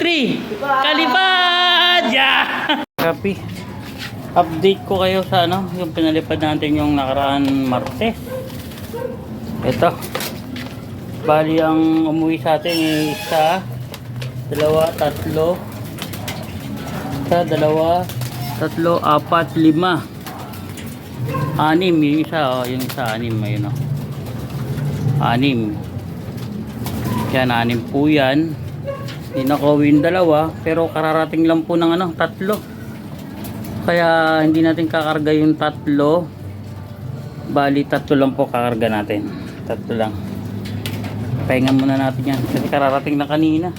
3. Kalipad! Yeah! Copy. Update ko kayo sa ano, yung pinalipad natin yung nakaraan Martes. Ito. Bali ang umuwi sa atin ay isa, dalawa, tatlo. Isa, dalawa, tatlo, apat, lima. 6 yung isa, oh, yung isa 6 ayun oh. 6. Yan, 6 po yan. Hindi nakauwi yung dalawa, pero kararating lang po ng ano, 3. Kaya hindi natin kakarga yung 3. Bali 3 lang po kakarga natin. 3 lang. Pahinga muna natin yan kasi kararating na kanina.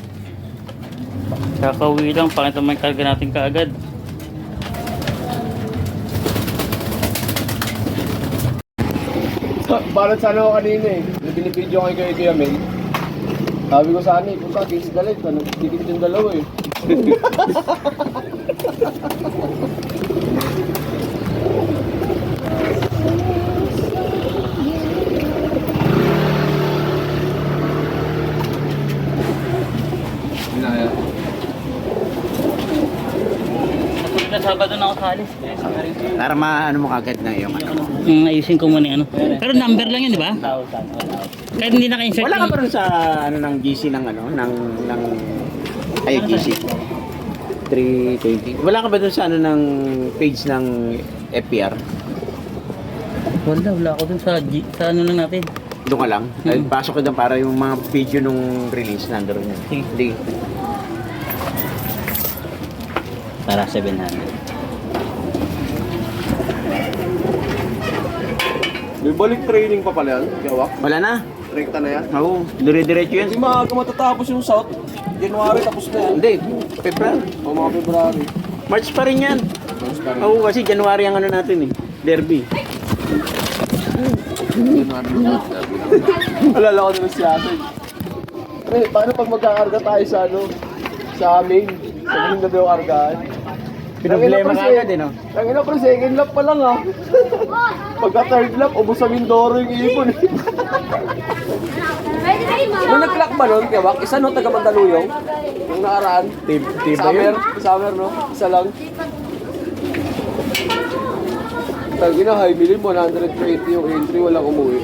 Kakauwi lang, pangit naman yung karga natin kaagad. Balot sana ako kanina eh. Binibidyo ko kay Kuya Mel. Sabi ko sana eh, kung sa case galit, dikit yung dalawa eh. Na Sabado na ako sa alis. Para maano mo kagad na yung ano. Ayusin ko muna yung ano. Pero number lang yun, di ba? Kahit hindi naka-insert. Wala ka pa rin sa ano ng GC ng ano ng ay GC 320. Wala ka ba dun sa ano ng page ng FPR? Wala ako dun sa ano lang natin. Doon ka lang. Ay, pasok ka doon para yung mga video nung release nandoon yun. Sige. Hindi. Para 700. May balik training pa pala yan, Gawak. Wala na. Rekta na yan. Oo, dire-diretso yan. Kasi maaga matatapos yung South. January tapos na yan. Hindi, February. O mga February. March pa rin yan. Tapos pa rin. Oo, kasi January ang ano natin eh. Derby. Alala ko naman si Ate. Pre, paano pag magkakarga tayo sa ano? Sa amin? Sabihin na daw kargaan. Pinoblema ka agad eh, no? Tangina pre, second lap pa lang ah. Pagka third lap, ubos sa Mindoro yung ipon. Nung nag-clock ba nun, Kewak? Isa no, taga Mandaluyong? Yung nakaraan? Summer? Summer no? Isa lang. Tangina, high million, 120 yung entry, walang umuwi.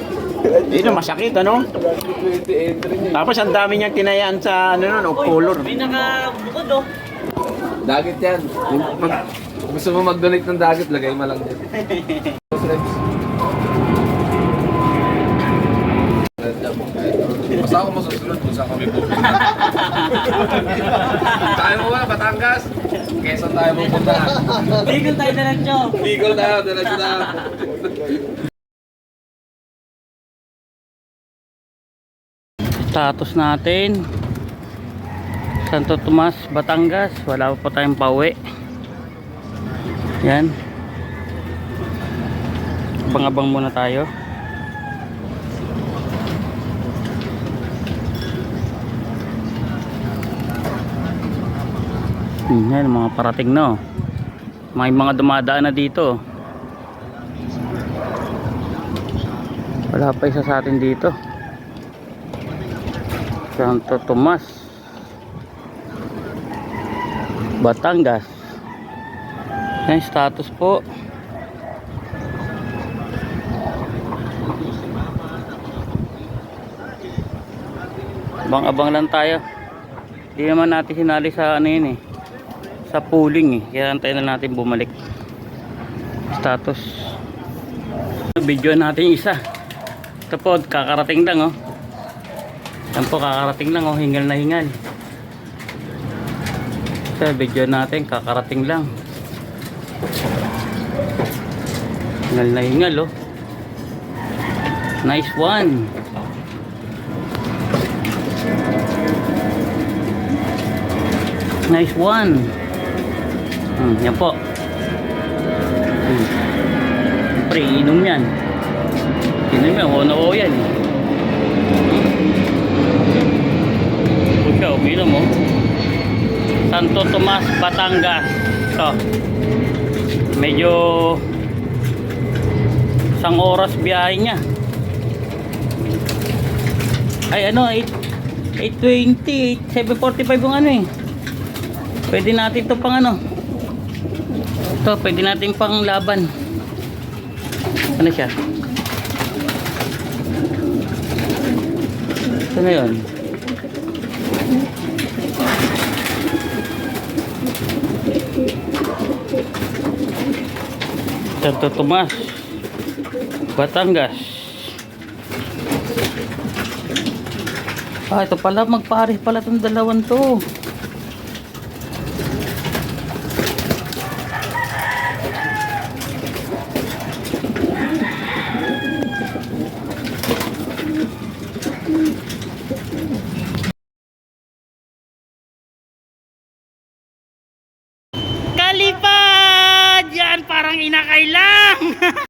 Yun ang masakit, ano? 120 entry niya. Tapos ang dami niyang tinayaan sa ano nun, of color. May nakabukod oh. Dagat yan. Pag gusto mo mag-donate ng dagat, lagay mo lang din. Basta ako masusunod kung saan kami pupunta. Tayo mo ba, Batangas? Quezon tayo pupunta. Bigol tayo na lang, Joe. Bicol tayo, diretso na. Status natin Santo Tomas, Batangas. Wala pa tayong pauwi. Yan. Abang-abang muna tayo. Yan, mga parating na. May mga dumadaan na dito. Wala pa isa sa atin dito. Santo Tomas, Batangas. Yan, status po. Abang-abang lang tayo. Hindi naman natin sinali sa ano yun eh, sa pooling eh. Kaya antayin na natin bumalik. Status. Video natin isa. Ito po, kakarating lang oh. Yan po, kakarating lang oh. Hingal na hingal. Sa video natin, kakarating lang. Hingal na hingal oh. Nice one. Nice one. Yan po. Pre, inom yan. Inom yan, oo yan. Ikaw, inom mo. Santo Tomas, Batangas. Ito. Medyo 1 oras biyahe niya. Ay ano, 8:20, 7:45 yung ano eh. Pwede natin to pang ano. Ito, pwede natin pang laban. Ano siya? Ito na yun. Santo Tomas, Batangas. Ah, ito pala, magpares pala itong dalawan to. Kalipad! Yan, parang inakay lang!